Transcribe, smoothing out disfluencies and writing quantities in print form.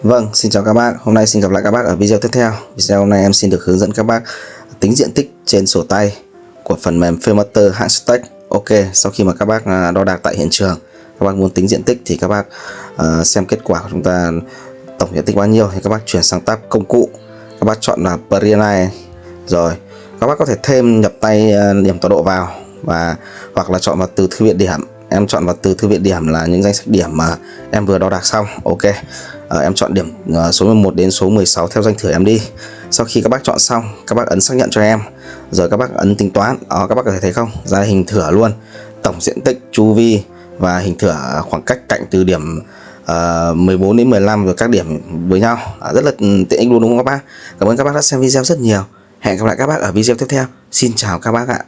Vâng, xin chào các bác. Hôm nay xin gặp lại các bác ở video tiếp theo. Video hôm nay em xin được hướng dẫn các bác tính diện tích trên sổ tay của phần mềm Filmmaster hãng Stack. Ok, sau khi mà các bác đo đạc tại hiện trường, các bác muốn tính diện tích thì các bác xem kết quả của chúng ta tổng diện tích bao nhiêu thì các bác chuyển sang tab công cụ. Các bác chọn là Pre-Align, rồi các bác có thể thêm nhập tay điểm tọa độ vào và hoặc là chọn vào từ thư viện điểm. Em chọn vào từ thư viện điểm là những danh sách điểm mà em vừa đo đạc xong. Ok, em chọn điểm số 11 đến số 16 theo danh thử em đi. Sau khi các bác chọn xong, các bác ấn xác nhận cho em, rồi các bác ấn tính toán. Các bác có thể thấy không, ra hình thửa luôn, tổng diện tích, chu vi và hình thửa khoảng cách cạnh từ điểm 14 đến 15 rồi các điểm với nhau. Rất là tiện ích luôn đúng không các bác? Cảm ơn các bác đã xem video rất nhiều. Hẹn gặp lại các bác ở video tiếp theo. Xin chào các bác ạ.